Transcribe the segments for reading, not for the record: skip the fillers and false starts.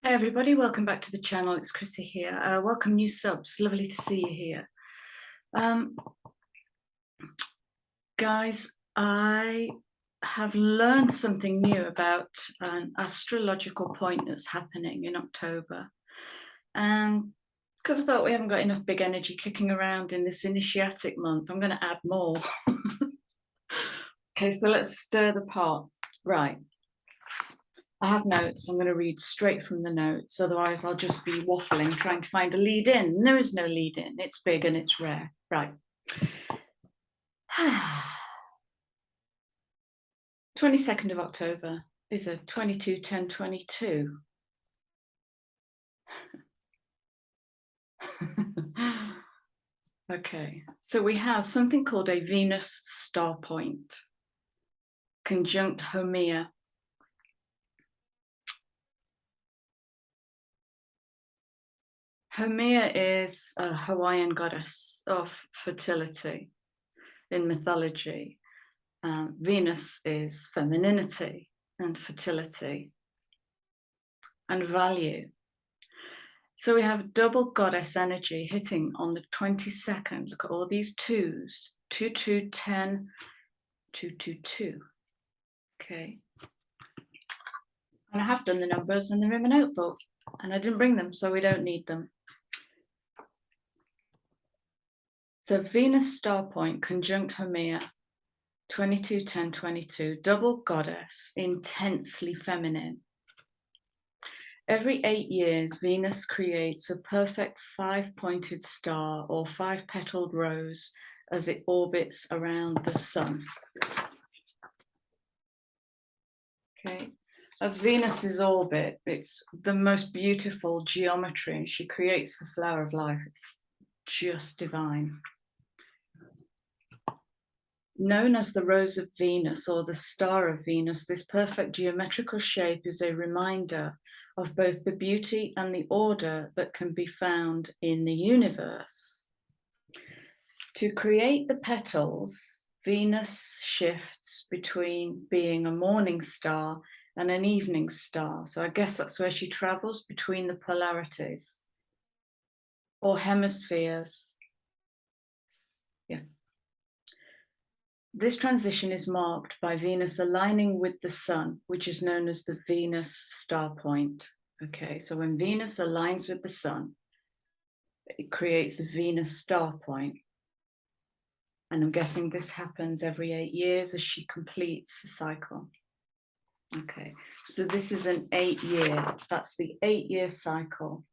Hey everybody, welcome back to the channel. It's Chrissy here. Welcome new subs. Lovely to see you here. Guys, I have learned something new about an astrological point that's happening in October. And because I thought we haven't got enough big energy kicking around in this initiatic month, I'm going to add more. Okay, so let's stir the pot. Right. I have notes. I'm going to read straight from the notes. Otherwise, I'll just be waffling, trying to find a lead in. There is no lead in. It's big and it's rare. Right. 22nd of October is a 22-10-22. Okay, so we have something called a Venus Starpoint, conjunct Haumea. Haumea is a Hawaiian goddess of fertility in mythology. Venus is femininity and fertility and value. So we have double goddess energy hitting on the 22nd. Look at all these twos, 2-2-10, 2-2-2. Okay. And I have done the numbers and they're in my notebook and I didn't bring them, so we don't need them. So Venus Starpoint conjunct Haumea, 22-10-22, double goddess, intensely feminine. Every 8 years, Venus creates a perfect 5-pointed star or 5-petaled rose as it orbits around the sun. Okay, as Venus's orbit, it's the most beautiful geometry. She creates the flower of life. It's just divine. Known as the Rose of Venus or the Star of Venus, this perfect geometrical shape is a reminder of both the beauty and the order that can be found in the universe. To create the petals, Venus shifts between being a morning star and an evening star. So I guess that's where she travels between the polarities or hemispheres. Yeah. This transition is marked by Venus aligning with the sun, which is known as the Venus star point. Okay, so when Venus aligns with the sun, it creates a Venus star point. And I'm guessing this happens every 8 years as she completes the cycle. Okay, so this is an 8-year, that's the 8-year cycle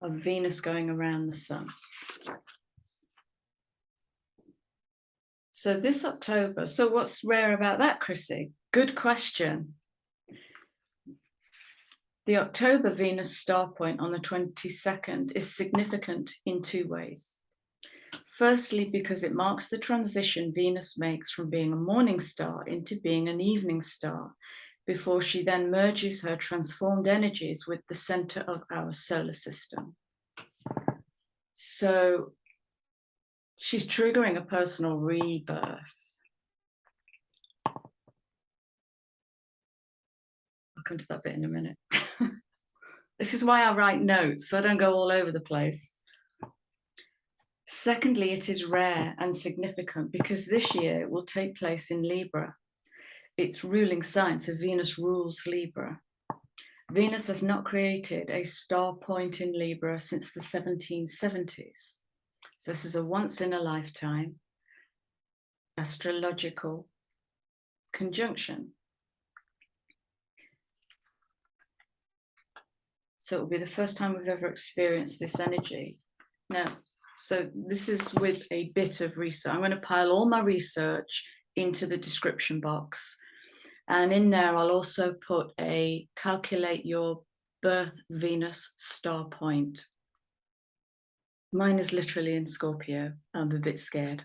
of Venus going around the sun. So this October, so what's rare about that, Chrissy? Good question. The October Venus star point on the 22nd is significant in 2 ways. Firstly, because it marks the transition Venus makes from being a morning star into being an evening star, before she then merges her transformed energies with the center of our solar system. So she's triggering a personal rebirth. I'll come to that bit in a minute. This is why I write notes, so I don't go all over the place. Secondly, it is rare and significant because this year it will take place in Libra. Its ruling sign, so Venus rules Libra. Venus has not created a star point in Libra since the 1770s. So this is a once in a lifetime astrological conjunction. So it will be the first time we've ever experienced this energy. Now, so this is with a bit of research. I'm going to pile all my research into the description box. And in there, I'll also put a calculate your birth Venus star point. Mine is literally in Scorpio. I'm a bit scared.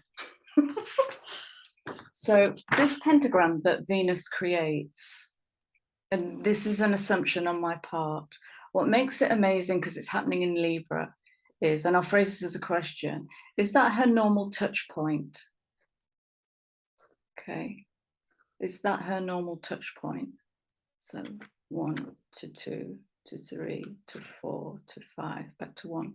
So this pentagram that Venus creates, and this is an assumption on my part, what makes it amazing, because it's happening in Libra, is, and I'll phrase this as a question, is that her normal touch point? Okay. Is that her normal touch point? So 1 to 2 to 3 to 4 to 5, back to 1.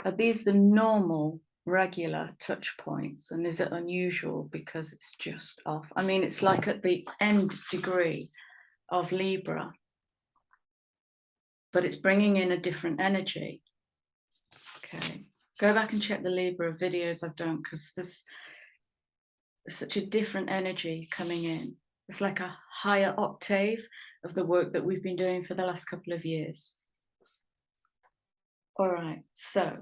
Are these the normal, regular touch points? And is it unusual because it's just off? I mean, it's like at the end degree of Libra, but it's bringing in a different energy. Okay, go back and check the Libra videos I've done, because there's such a different energy coming in. It's like a higher octave of the work that we've been doing for the last couple of years. All right, so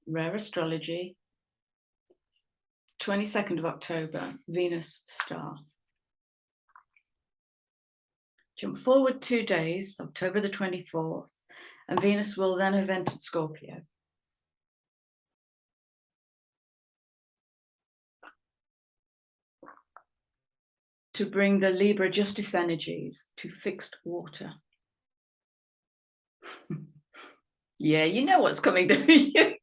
Rare Astrology, 22nd of October, Venus star. Jump forward 2 days, October the 24th, and Venus will then have entered Scorpio. To bring the Libra justice energies to fixed water. Yeah, you know what's coming to you.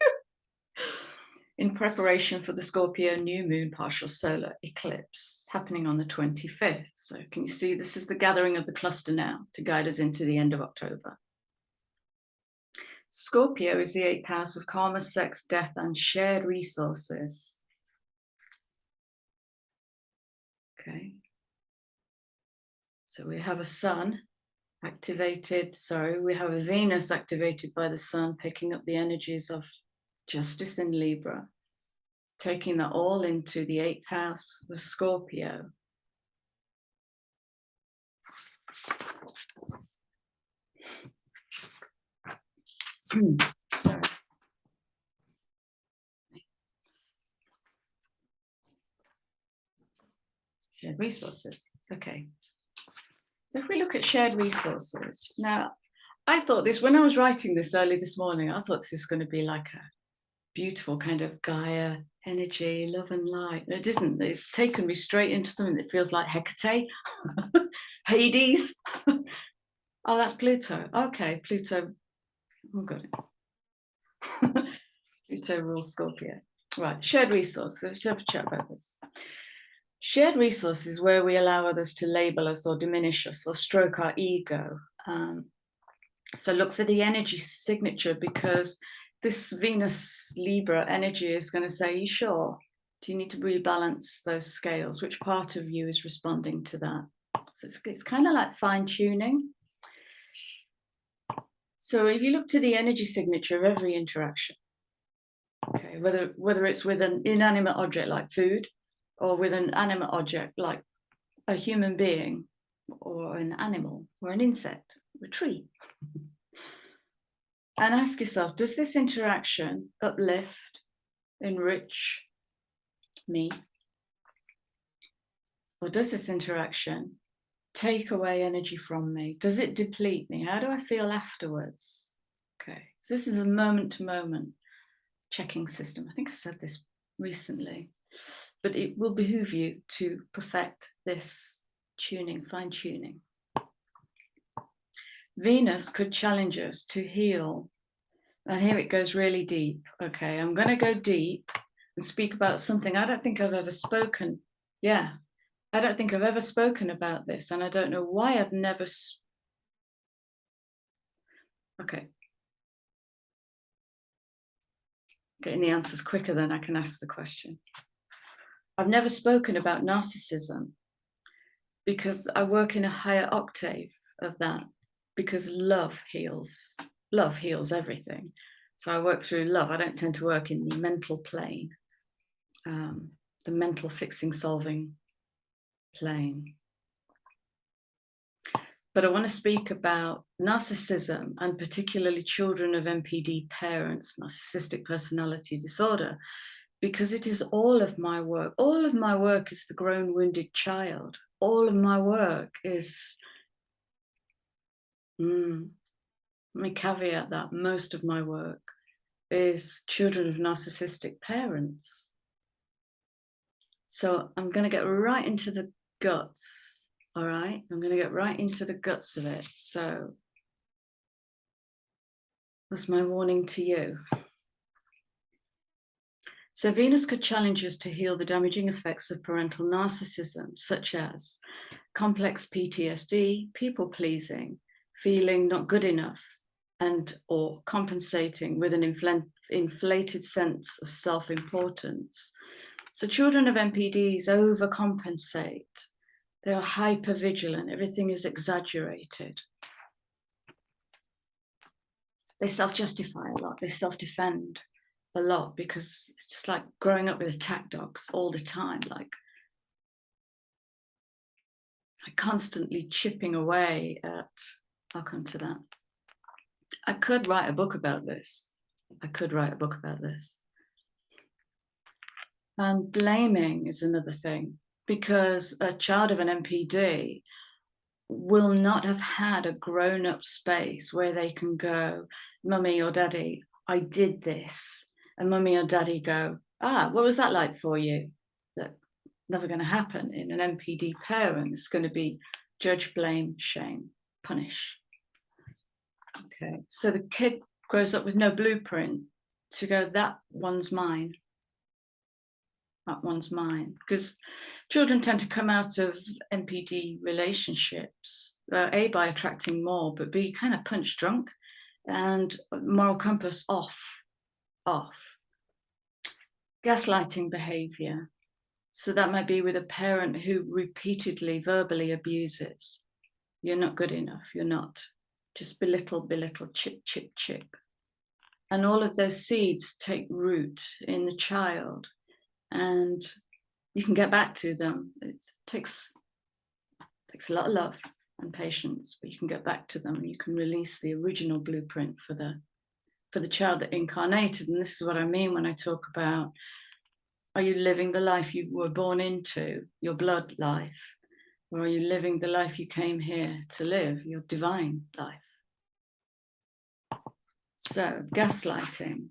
In preparation for the Scorpio new moon partial solar eclipse happening on the 25th. So can you see this is the gathering of the cluster now to guide us into the end of October. Scorpio is the 8th house of karma, sex, death, and shared resources. Okay. So we have a sun activated, we have a Venus activated by the sun, picking up the energies of justice in Libra, taking that all into the 8th house of Scorpio. Sorry. Shared resources. Okay. So if we look at shared resources, now I thought this, when I was writing this early this morning, I thought this is going to be like a beautiful kind of Gaia energy, love and light. It isn't. It's taken me straight into something that feels like Hecate, Hades. Oh, that's Pluto. Okay, Pluto. Oh, got it. Pluto rules Scorpio. Right, shared resources. Let's have a chat about this. Shared resources where we allow others to label us or diminish us or stroke our ego. So look for the energy signature, because this Venus Libra energy is going to say, you sure? Do you need to rebalance those scales? Which part of you is responding to that? So it's kind of like fine tuning. So if you look to the energy signature of every interaction, okay, whether it's with an inanimate object like food, or with an animate object like a human being, or an animal, or an insect, or a tree. And ask yourself, does this interaction uplift, enrich me? Or does this interaction take away energy from me? Does it deplete me? How do I feel afterwards? Okay, so this is a moment-to-moment checking system. I think I said this recently, but it will behoove you to perfect this tuning, fine-tuning. Venus could challenge us to heal. And here it goes really deep. Okay, I'm going to go deep and speak about something I don't think I've ever spoken. Yeah, I don't think I've ever spoken about this, and I don't know why I've never. Okay. Getting the answers quicker than I can ask the question. I've never spoken about narcissism because I work in a higher octave of that, because love heals. Love heals everything. So I work through love. I don't tend to work in the mental plane, the mental fixing, solving plane. But I want to speak about narcissism, and particularly children of NPD parents, narcissistic personality disorder, because it is all of my work. All of my work is the grown, wounded child. All of my work is, let me caveat that, most of my work is children of narcissistic parents. So I'm going to get right into the guts, all right? I'm going to get right into the guts of it. So that's my warning to you. So Venus could challenge us to heal the damaging effects of parental narcissism, such as complex PTSD, people pleasing, feeling not good enough, and or compensating with an inflated sense of self-importance. So children of NPDs overcompensate. They are hyper-vigilant. Everything is exaggerated. They self-justify a lot. They self-defend a lot because it's just like growing up with attack dogs all the time, like constantly chipping away at, I'll come to that. I could write a book about this. And blaming is another thing, because a child of an NPD will not have had a grown-up space where they can go, mummy or daddy, I did this. And mummy or daddy go, what was that like for you? That's never going to happen in an NPD parent. It's going to be judge, blame, shame, punish. Okay, so the kid grows up with no blueprint to go, that one's mine. That one's mine. Because children tend to come out of NPD relationships, A, by attracting more, but B, kind of punch drunk and moral compass off. Gaslighting behavior. So that might be with a parent who repeatedly verbally abuses. You're not good enough, you're not. Just belittle, chip, chip, chip. And all of those seeds take root in the child, and you can get back to them. It takes a lot of love and patience, but you can get back to them and you can release the original blueprint for the child that incarnated. And this is what I mean when I talk about, are you living the life you were born into, your blood life? Or are you living the life you came here to live, your divine life? So, gaslighting,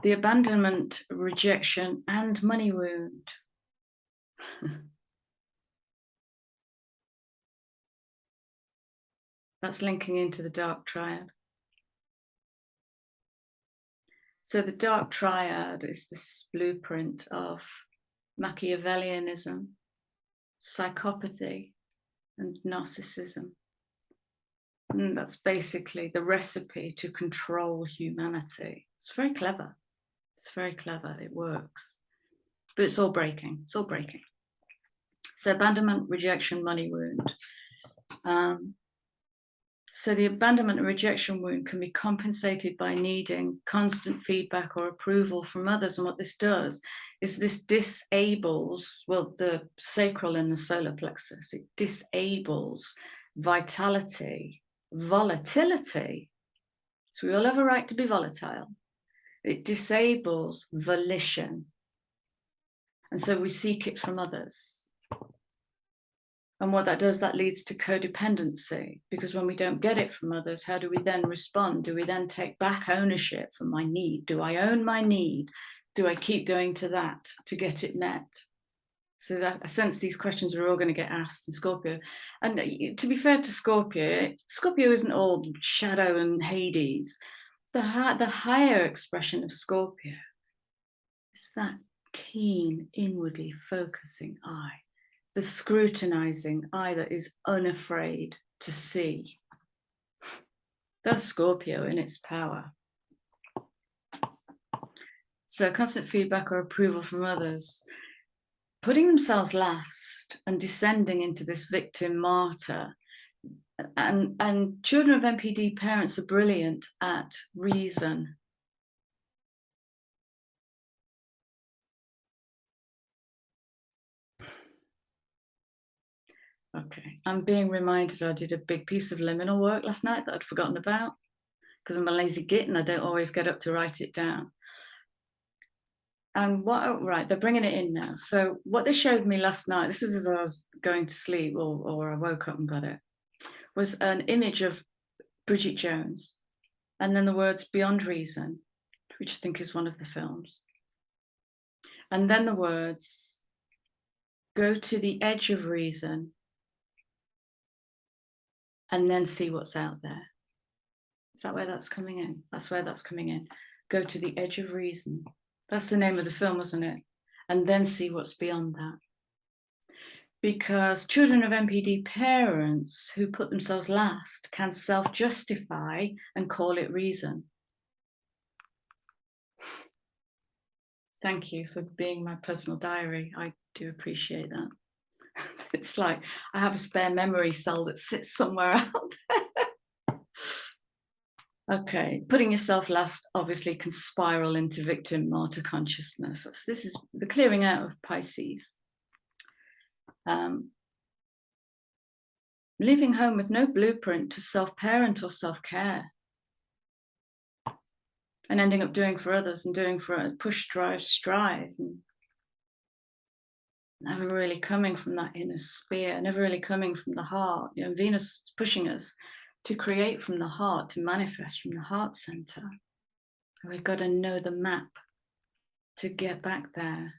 the abandonment, rejection, and money wound. That's linking into the dark triad. So the dark triad is this blueprint of Machiavellianism, psychopathy, and narcissism. And that's basically the recipe to control humanity. It's very clever. It's very clever. It works. But it's all breaking. It's all breaking. So abandonment, rejection, money wound. So the abandonment and rejection wound can be compensated by needing constant feedback or approval from others. And what this does is this disables, well, the sacral and the solar plexus. It disables vitality, volatility. So we all have a right to be volatile. It disables volition. And so we seek it from others. And what that does, that leads to codependency, because when we don't get it from others, how do we then respond? Do we then take back ownership for my need? Do I own my need? Do I keep going to that to get it met? So I sense these questions are all going to get asked in Scorpio. And to be fair to Scorpio, Scorpio isn't all shadow and Hades. The higher expression of Scorpio is that keen, inwardly focusing eye. The scrutinizing eye that is unafraid to see. That's Scorpio in its power. So constant feedback or approval from others, putting themselves last and descending into this victim martyr. And children of NPD parents are brilliant at reason. Okay, I'm being reminded I did a big piece of liminal work last night that I'd forgotten about because I'm a lazy git and I don't always get up to write it down. And right, they're bringing it in now. So what they showed me last night, this was as I was going to sleep or I woke up and got it, was an image of Bridget Jones and then the words Beyond Reason, which I think is one of the films. And then the words, go to the edge of reason and then see what's out there. Is that where that's coming in? That's where that's coming in. Go to the edge of reason That's the name of the film, wasn't it? And then see what's beyond that. Because children of NPD parents who put themselves last can self-justify and call it reason. Thank you for being my personal diary. I do appreciate that. It's like I have a spare memory cell that sits somewhere out there. Okay, putting yourself last obviously can spiral into victim martyr consciousness. This is the clearing out of Pisces. Leaving home with no blueprint to self-parent or self-care. And ending up doing for others and doing for a push, drive, strive. And never really coming from that inner sphere, never really coming from the heart. You know, Venus is pushing us to create from the heart, to manifest from the heart center. We've got to know the map to get back there.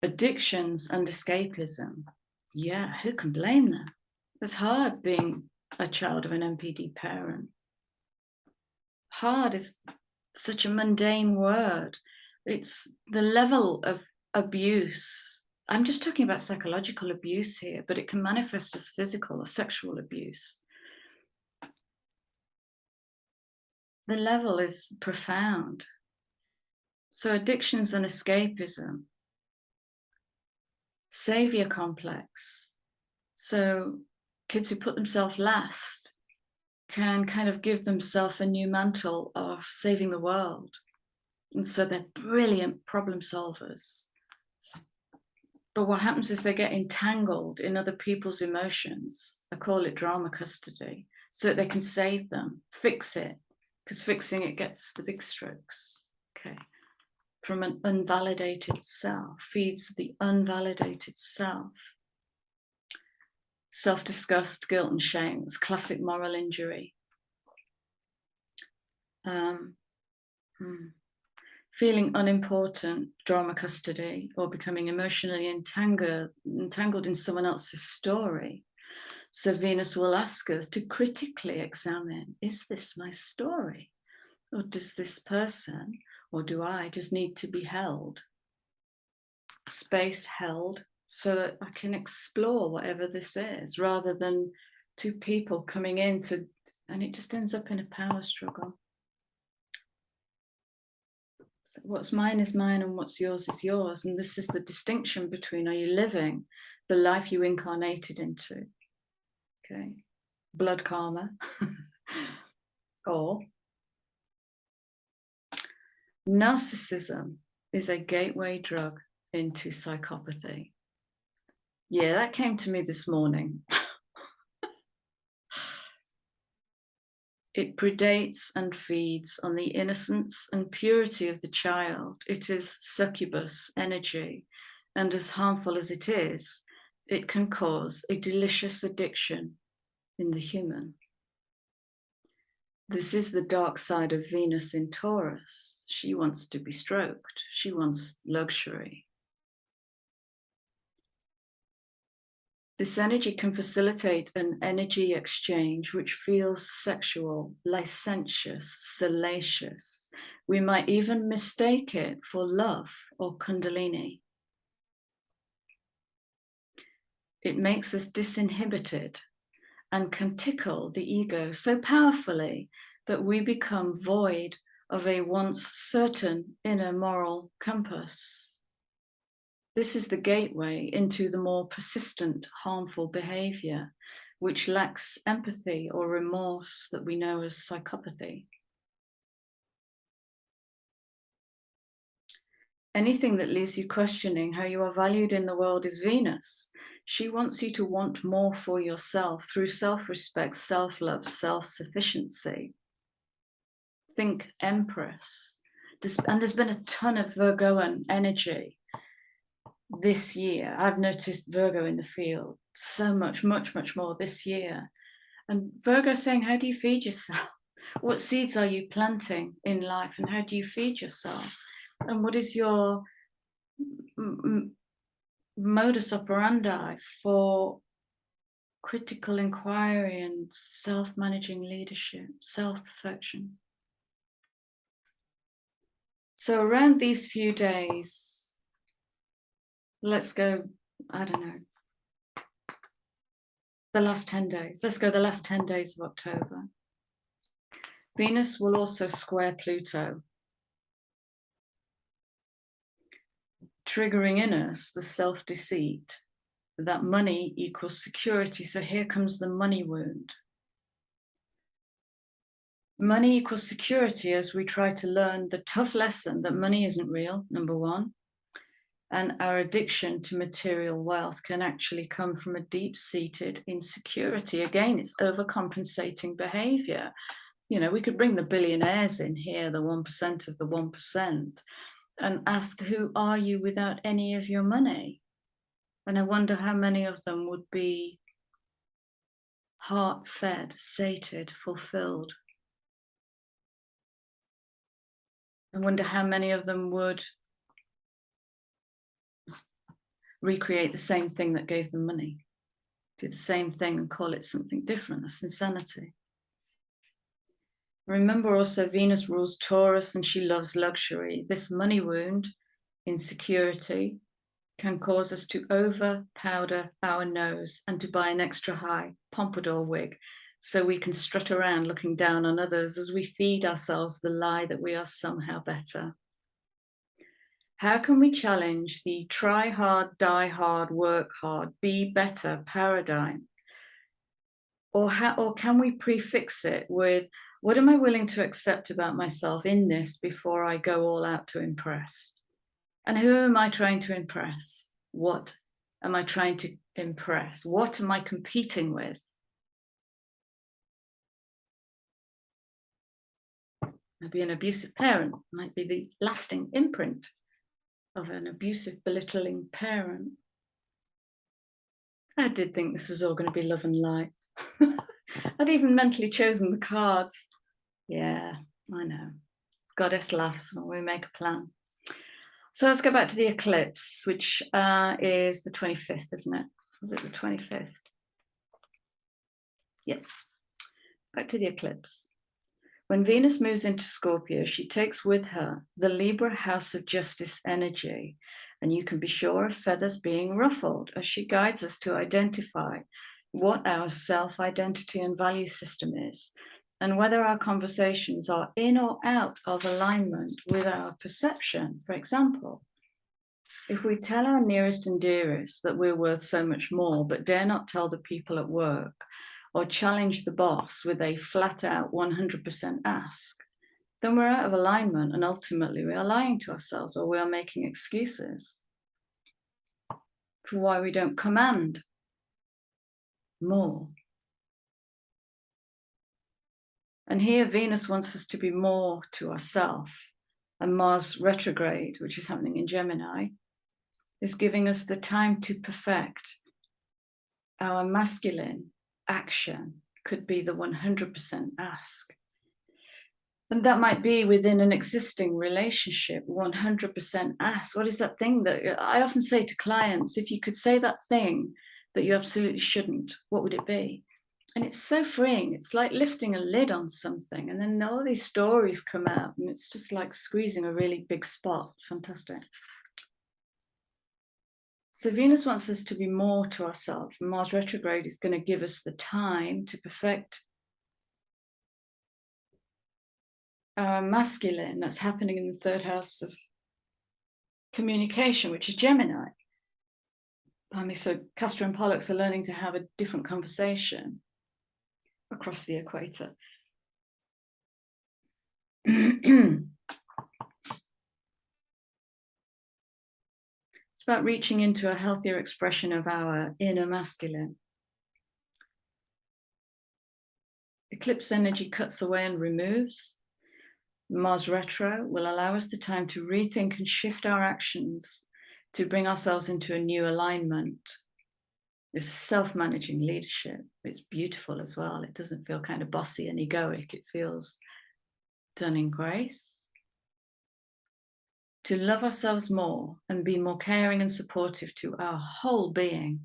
Addictions and escapism. Yeah, who can blame them? It's hard being a child of an NPD parent. Hard is such a mundane word. It's the level of abuse. I'm just talking about psychological abuse here, but it can manifest as physical or sexual abuse. The level is profound. So addictions and escapism. Savior complex. So kids who put themselves last can kind of give themselves a new mantle of saving the world. And so they're brilliant problem solvers. But what happens is they get entangled in other people's emotions. I call it drama custody, so that they can save them, fix it, because fixing it gets the big strokes. Okay. From an unvalidated self, feeds the unvalidated self. Self-disgust, guilt and shame. It's classic moral injury. Feeling unimportant, drama custody, or becoming emotionally entangled in someone else's story. So Venus will ask us to critically examine, is this my story? Or does this person, or do I just need to be held? Space held so that I can explore whatever this is, rather than two people coming in to, and it just ends up in a power struggle. So what's mine is mine and what's yours is yours. And this is the distinction between, are you living the life you incarnated into? Okay, blood karma, or narcissism is a gateway drug into psychopathy. Yeah, that came to me this morning. It predates and feeds on the innocence and purity of the child. It is succubus energy, and as harmful as it is, it can cause a delicious addiction in the human. This is the dark side of Venus in Taurus. She wants to be stroked. She wants luxury. This energy can facilitate an energy exchange which feels sexual, licentious, salacious. We might even mistake it for love or kundalini. It makes us disinhibited and can tickle the ego so powerfully that we become void of a once certain inner moral compass. This is the gateway into the more persistent, harmful behavior, which lacks empathy or remorse that we know as psychopathy. Anything that leaves you questioning how you are valued in the world is Venus. She wants you to want more for yourself through self-respect, self-love, self-sufficiency. Think Empress. There's been a ton of Virgoan energy this year. I've noticed Virgo in the field so much more this year. And Virgo saying, how do you feed yourself? What seeds are you planting in life, and how do you feed yourself? And what is your modus operandi for critical inquiry and self-managing leadership, self-perfection? So around these few days, let's go, I don't know, the last 10 days. Let's go the last 10 days of October. Venus will also square Pluto, triggering in us the self-deceit that money equals security. So here comes the money wound. Money equals security as we try to learn the tough lesson that money isn't real, number one. And our addiction to material wealth can actually come from a deep-seated insecurity. Again, it's overcompensating behavior. You know, we could bring the billionaires in here, the 1% of the 1%, and ask, who are you without any of your money? And I wonder how many of them would be heart-fed, sated, fulfilled. I wonder how many of them would recreate the same thing that gave them money, do the same thing and call it something different. That's insanity. Remember also, Venus rules Taurus and she loves luxury. This money wound, insecurity, can cause us to over powder our nose and to buy an extra high pompadour wig so we can strut around looking down on others as we feed ourselves the lie that we are somehow better. How can we challenge the try hard, die hard, work hard, be better paradigm? Or can we prefix it with, what am I willing to accept about myself in this before I go all out to impress? And who am I trying to impress? What am I trying to impress? What am I competing with? Maybe an abusive parent might be the lasting imprint of an abusive, belittling parent. I did think this was all going to be love and light. I'd even mentally chosen the cards. Yeah, I know. Goddess laughs when we make a plan. So let's go back to the eclipse, which is the 25th, isn't it? Was it the 25th? Yep. Back to the eclipse. When Venus moves into Scorpio, she takes with her the Libra house of justice energy, and you can be sure of feathers being ruffled as she guides us to identify what our self-identity and value system is, and whether our conversations are in or out of alignment with our perception. For example, if we tell our nearest and dearest that we're worth so much more, but dare not tell the people at work, or challenge the boss with a flat-out 100% ask, then we're out of alignment, and ultimately we are lying to ourselves, or we are making excuses for why we don't command more. And here Venus wants us to be more to ourselves, and Mars retrograde, which is happening in Gemini, is giving us the time to perfect our masculine action. Could be the 100% ask. And that might be within an existing relationship, 100% ask. What is that thing that I often say to clients? If you could say that thing that you absolutely shouldn't, what would it be? And it's so freeing. It's like lifting a lid on something, and then all these stories come out, and it's just like squeezing a really big spot. Fantastic. So Venus wants us to be more to ourselves. Mars retrograde is going to give us the time to perfect our masculine. That's happening in the third house of communication, which is Gemini. So Castor and Pollux are learning to have a different conversation across the equator. It's about reaching into a healthier expression of our inner masculine. Eclipse energy cuts away and removes. Mars retro will allow us the time to rethink and shift our actions to bring ourselves into a new alignment. This is self-managing leadership. It's beautiful as well. It doesn't feel kind of bossy and egoic. It feels done in grace. To love ourselves more and be more caring and supportive to our whole being.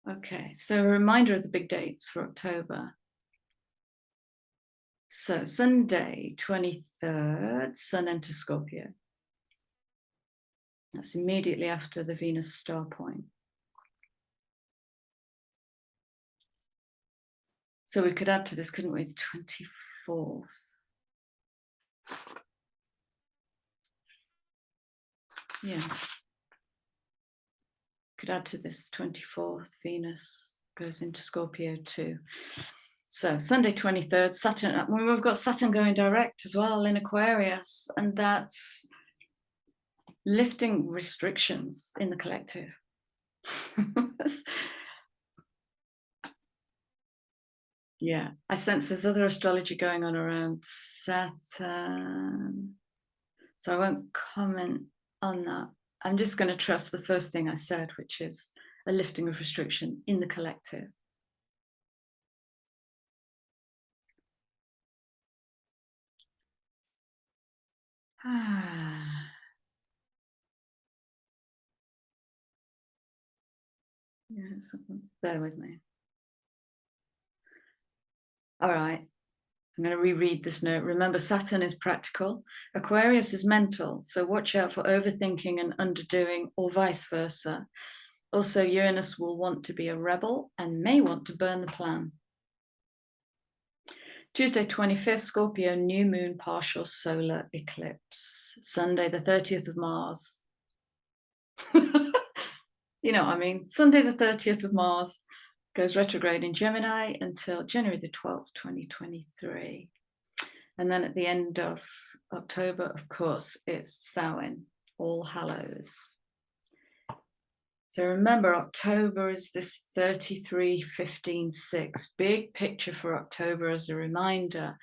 Okay, so a reminder of the big dates for October. So Sunday, 23rd, Sun enters Scorpio. That's immediately after the Venus star point. So we could add to this, couldn't we? The 24th. Yeah. Could add to this 24th, Venus goes into Scorpio too. So Sunday 23rd, Saturn, we've got Saturn going direct as well in Aquarius, and that's lifting restrictions in the collective. Yeah, I sense there's other astrology going on around Saturn, so I won't comment on that. I'm just going to trust the first thing I said, which is a lifting of restriction in the collective. Yeah, bear with me. All right, I'm going to reread this note. Remember, Saturn is practical. Aquarius is mental, so watch out for overthinking and underdoing, or vice versa. Also, Uranus will want to be a rebel and may want to burn the plan. Tuesday, 25th, Scorpio, new moon, partial solar eclipse. Sunday, the 30th of Mars. You know what I mean? Sunday, the 30th of Mars goes retrograde in Gemini until January the 12th, 2023. And then at the end of October, of course, it's Samhain, All Hallows. So remember, October is this 33-15-6. Big picture for October as a reminder.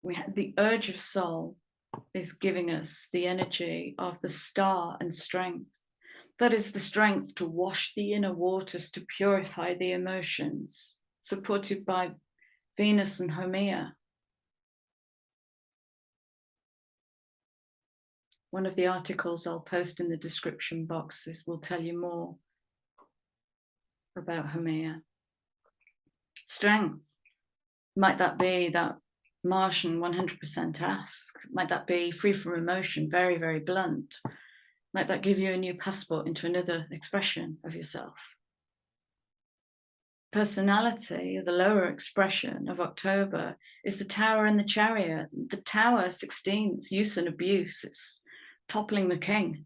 We had the urge of soul is giving us the energy of the star and strength. That is the strength to wash the inner waters, to purify the emotions, supported by Venus and Haumea. One of the articles I'll post in the description boxes will tell you more about Haumea. Strength. Might that be that Martian 100% ask? Might that be free from emotion, very, very blunt? Might that give you a new passport into another expression of yourself? Personality, the lower expression of October, is the Tower and the Chariot. The Tower 16's use and abuse. It's toppling the king.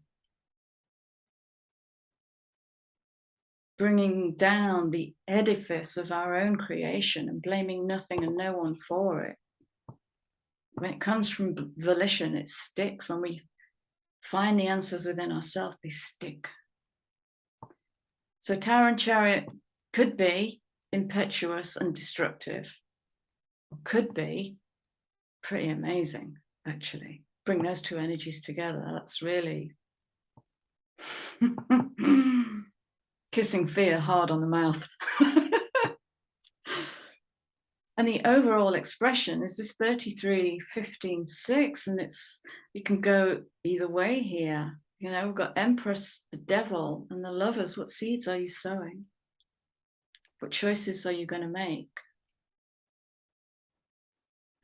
Bringing down the edifice of our own creation and blaming nothing and no one for it. When it comes from volition, it sticks. When we find the answers within ourselves, they stick. So Tower and Chariot could be impetuous and destructive, or could be pretty amazing, actually. Bring those two energies together, that's really kissing fear hard on the mouth. And the overall expression is this 33-15-6, and you can go either way here. You know, we've got Empress, the Devil, and the Lovers. What seeds are you sowing? What choices are you going to make?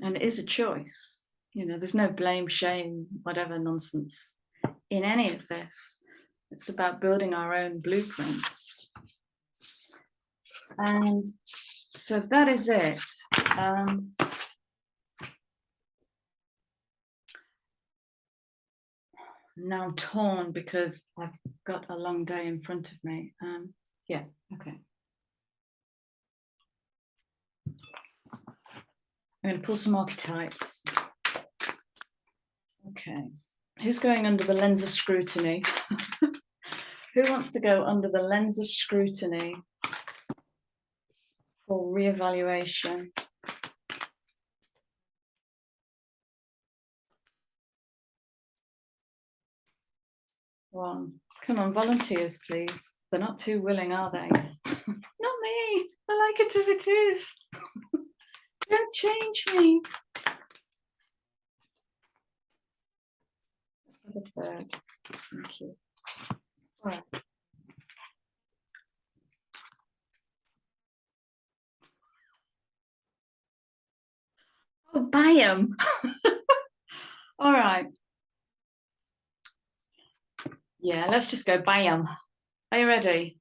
And it is a choice. You know, there's no blame, shame, whatever nonsense in any of this. It's about building our own blueprints. And so that is it. Now I'm torn because I've got a long day in front of me. Yeah, okay. I'm going to pull some archetypes. Okay. Who's going under the lens of scrutiny? Who wants to go under the lens of scrutiny for reevaluation? One. Come on, volunteers, please. They're not too willing, are they? Not me. I like it as it is. Don't change me. The third. Thank you. All right. Bam! All right. Yeah, let's just go bam. Are you ready?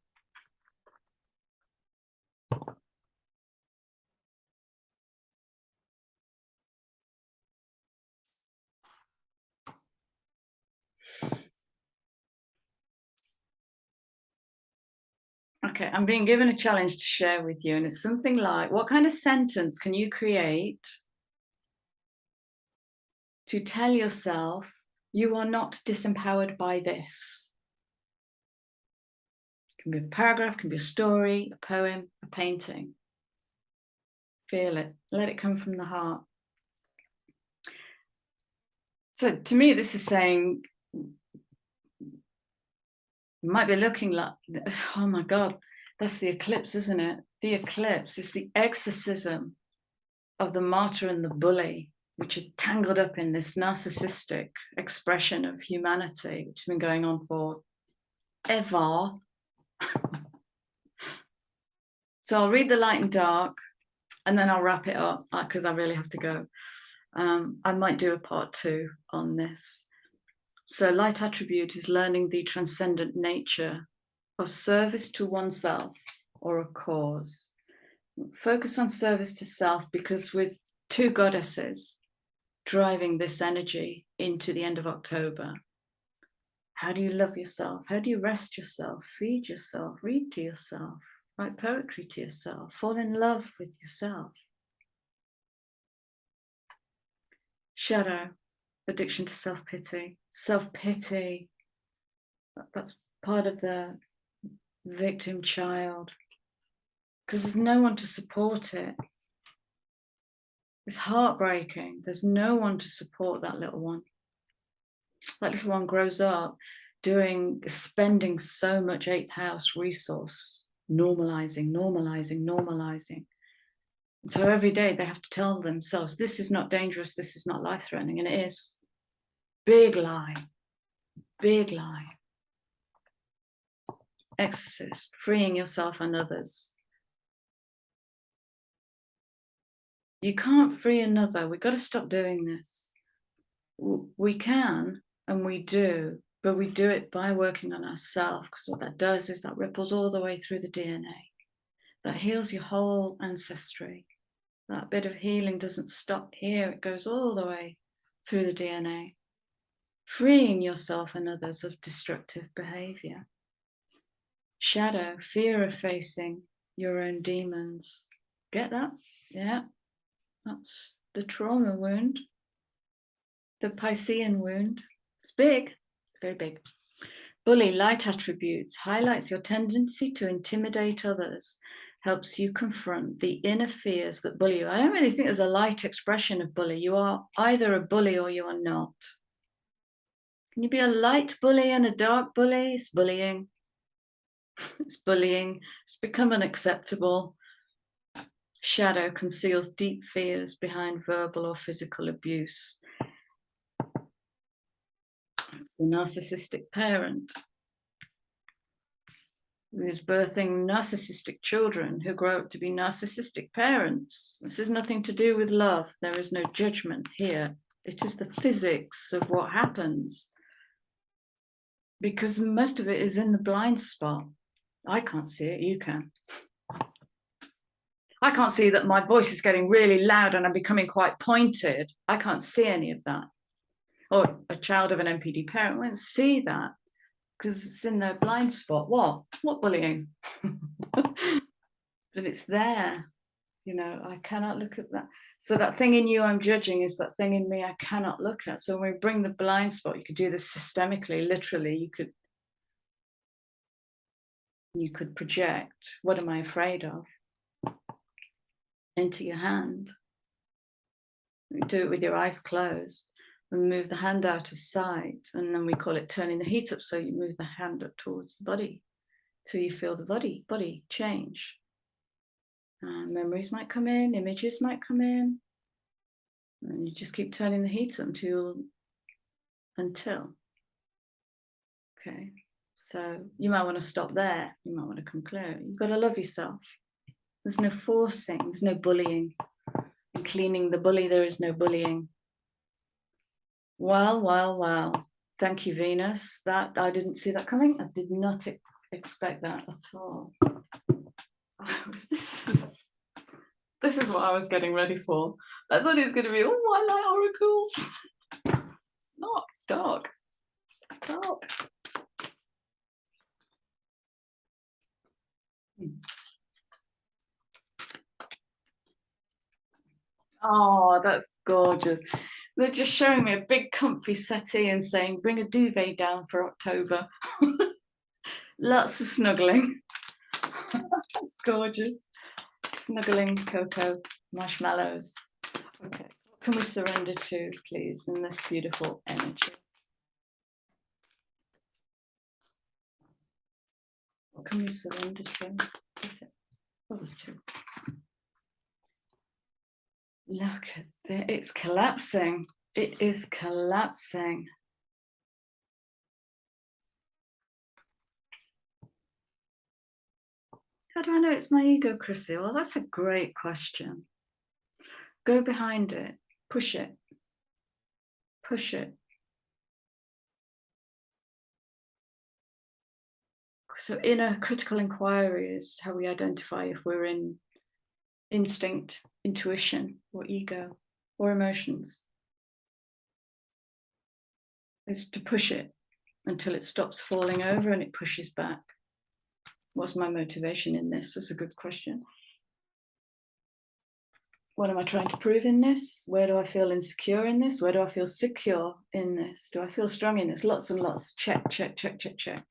Okay, I'm being given a challenge to share with you, and it's something like, what kind of sentence can you create to tell yourself you are not disempowered by this? It can be a paragraph, can be a story, a poem, a painting. Feel it. Let it come from the heart. So to me, this is saying, you might be looking like, oh my God, that's the eclipse, isn't it? The eclipse is the exorcism of the martyr and the bully, which are tangled up in this narcissistic expression of humanity, which has been going on for ever. So I'll read the light and dark, and then I'll wrap it up because I really have to go. I might do a part 2 on this. So light attribute is learning the transcendent nature of service to oneself or a cause. Focus on service to self, because with 2 goddesses driving this energy into the end of October, how do you love yourself? How do you rest yourself, feed yourself, read to yourself, write poetry to yourself, fall in love with yourself? Shadow, addiction to self-pity. Self-pity, that's part of the victim child, because there's no one to support it. It's heartbreaking. There's no one to support that little one. That little one grows up spending so much 8th house resource, normalizing. And so every day they have to tell themselves, this is not dangerous, this is not life-threatening, and it is. Big lie, big lie. Exorcist, freeing yourself and others. You can't free another. We've got to stop doing this. We can, and we do, but we do it by working on ourselves, because what that does is that ripples all the way through the DNA. That heals your whole ancestry. That bit of healing doesn't stop here. It goes all the way through the DNA, freeing yourself and others of destructive behavior. Shadow, fear of facing your own demons. Get that? Yeah. That's the trauma wound, the Piscean wound. It's big, very big. Bully, light attributes, highlights your tendency to intimidate others, helps you confront the inner fears that bully you. I don't really think there's a light expression of bully. You are either a bully or you are not. Can you be a light bully and a dark bully? It's bullying. It's bullying. It's become unacceptable. Shadow conceals deep fears behind verbal or physical abuse. It's the narcissistic parent who is birthing narcissistic children who grow up to be narcissistic parents. This has nothing to do with love. There is no judgment here. It is the physics of what happens, because most of it is in the blind spot. I can't see it, you can. I can't see that my voice is getting really loud and I'm becoming quite pointed. I can't see any of that. Or a child of an NPD parent won't see that because it's in their blind spot. What bullying? But it's there. You know, I cannot look at that. So that thing in you I'm judging is that thing in me I cannot look at. So when we bring the blind spot, you could do this systemically, literally. You could project, what am I afraid of, into your hand. You do it with your eyes closed and move the hand out of sight. And then we call it turning the heat up. So you move the hand up towards the body till you feel the body change. Memories might come in, images might come in. And you just keep turning the heat up until. Okay. So you might want to stop there. You might want to come clear. You've got to love yourself. There's no forcing, there's no bullying. cleaning the bully, there is no bullying. Well, well, well. Thank you, Venus. That I didn't see that coming. I did not expect that at all. This is what I was getting ready for. I thought it was going to be all Twilight oracles. It's not. It's dark. It's dark. Oh, that's gorgeous. They're just showing me a big comfy settee and saying, bring a duvet down for October. Lots of snuggling. That's gorgeous. Snuggling, cocoa, marshmallows. Okay, what can we surrender to, please, in this beautiful energy? What can we surrender to? Oh, there's two. Look at this. It's collapsing. It is collapsing. How do I know it's my ego, Chrissy? Well, that's a great question. Go behind it. Push it. Push it. So inner critical inquiry is how we identify if we're in instinct, intuition, or ego, or emotions. Is to push it until it stops falling over and it pushes back. What's my motivation in this? That's a good question. What am I trying to prove in this? Where do I feel insecure in this? Where do I feel secure in this? Do I feel strong in this? Lots and lots. Check, check, check, check, check.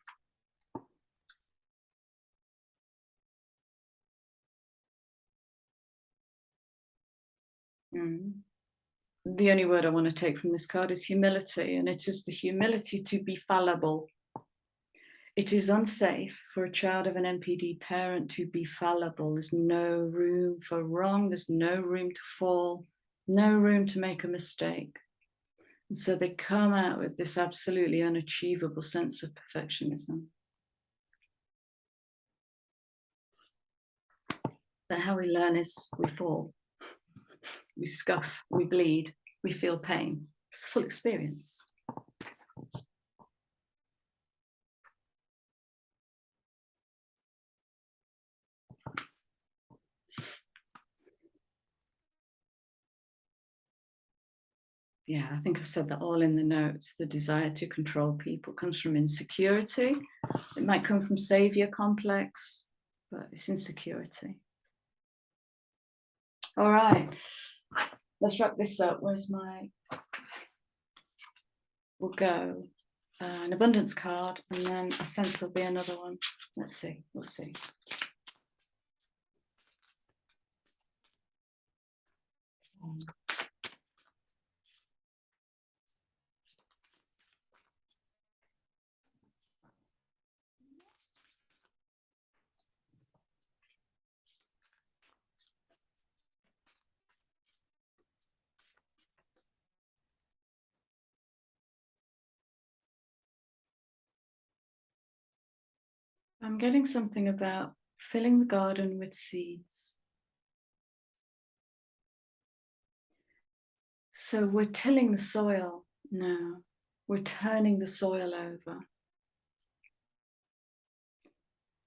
The only word I want to take from this card is humility, and it is the humility to be fallible. It is unsafe for a child of an NPD parent to be fallible. There's no room for wrong. There's no room to fall, no room to make a mistake. And so they come out with this absolutely unachievable sense of perfectionism. But how we learn is we fall, we scuff, we bleed, we feel pain. It's the full experience. Yeah, I think I've said that all in the notes. The desire to control people comes from insecurity. It might come from savior complex, but it's insecurity. All right, let's wrap this up. Where's my, we'll go an abundance card, and then I sense there'll be another one. Let's see, we'll see. I'm getting something about filling the garden with seeds. So we're tilling the soil now. We're turning the soil over.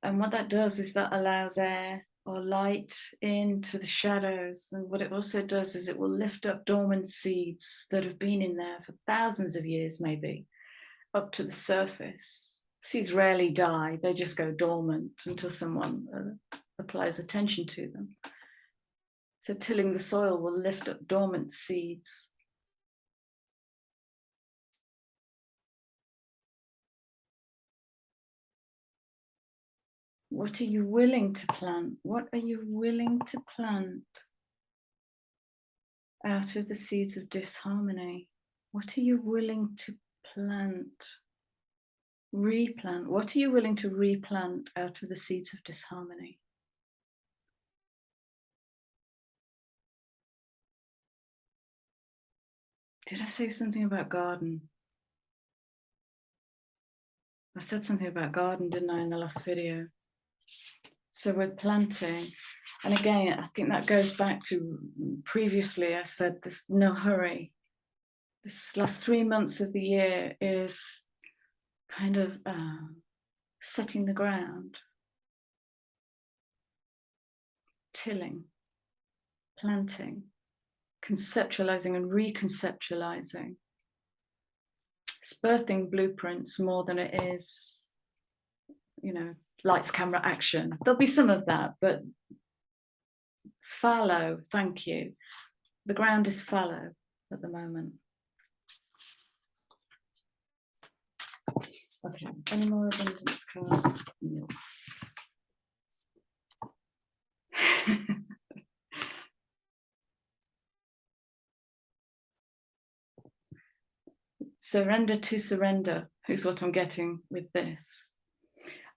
And what that does is that allows air or light into the shadows. And what it also does is it will lift up dormant seeds that have been in there for thousands of years, maybe, up to the surface. Seeds rarely die, they just go dormant until someone applies attention to them. So tilling the soil will lift up dormant seeds. What are you willing to plant? What are you willing to plant out of the seeds of disharmony? What are you willing to plant? Replant. What are you willing to replant out of the seeds of disharmony? Did I say something about garden? I said something about garden, didn't I, in the last video? So we're planting. And again, I think that goes back to previously I said there's no hurry. This last 3 months of the year is kind of setting the ground, tilling, planting, conceptualizing and reconceptualizing. It's birthing blueprints more than it is, you know, lights, camera, action. There'll be some of that, but fallow, thank you. The ground is fallow at the moment. Okay, any more abundance cards? No. Surrender to surrender is what I'm getting with this.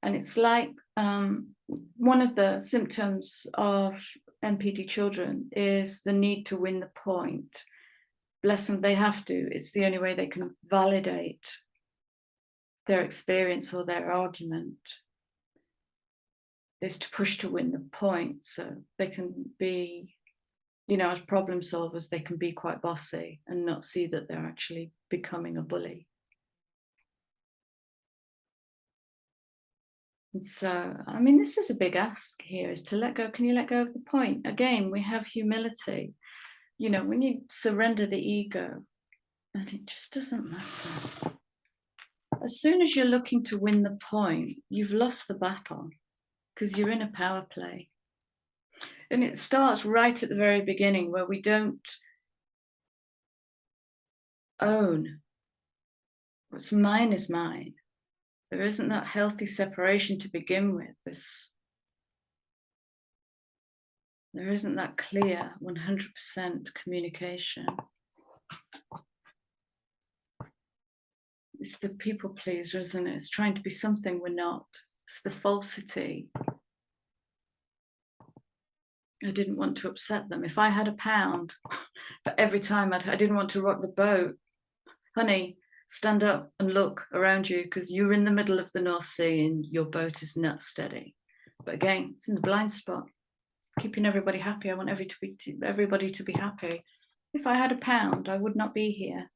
And it's like one of the symptoms of NPD children is the need to win the point. Bless them, they have to. It's the only way they can validate their experience or their argument, is to push to win the point. So they can be, you know, as problem solvers, they can be quite bossy and not see that they're actually becoming a bully. And so, I mean, this is a big ask here, is to let go. Can you let go of the point? Again, we have humility. You know, when you surrender the ego, and it just doesn't matter. As soon as you're looking to win the point, you've lost the battle because you're in a power play. And it starts right at the very beginning where we don't own what's mine is mine. There isn't that healthy separation to begin with. There isn't that clear 100% communication. It's the people pleaser, isn't it? It's trying to be something we're not. It's the falsity. I didn't want to upset them. If I had £1 for every time I didn't want to rock the boat, honey, stand up and look around you because you're in the middle of the North Sea and your boat is not steady. But again, it's in the blind spot, keeping everybody happy. I want everybody to be happy. If I had £1, I would not be here.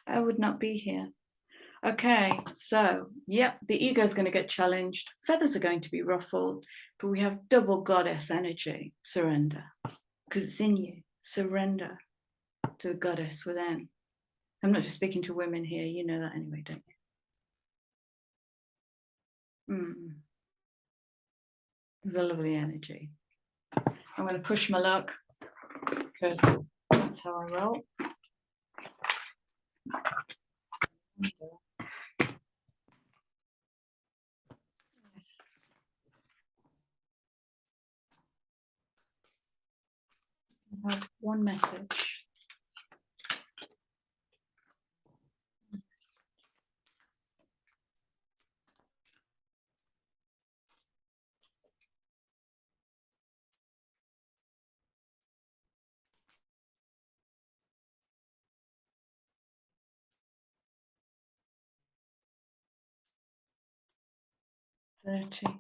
I would not be here. Okay, so, yep, the ego is going to get challenged. Feathers are going to be ruffled, but we have double goddess energy, surrender, because it's in you. Surrender to the goddess within. I'm not just speaking to women here, you know that anyway, don't you? There's a lovely energy. I'm going to push my luck, because that's how I roll. I have one message. $30.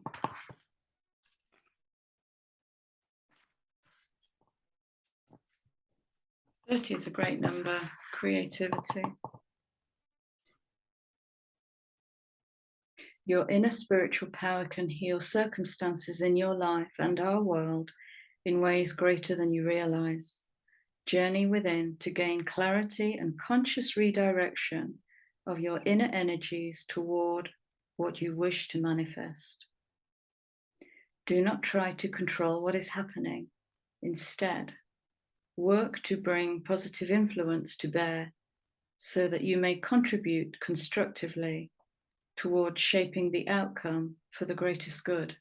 30 is a great number. Creativity. Your inner spiritual power can heal circumstances in your life and our world in ways greater than you realize. Journey within to gain clarity and conscious redirection of your inner energies toward what you wish to manifest. Do not try to control what is happening. Instead, work to bring positive influence to bear so that you may contribute constructively towards shaping the outcome for the greatest good.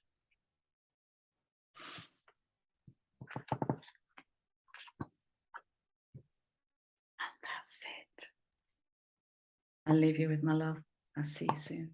And that's it. I'll leave you with my love. I'll see you soon.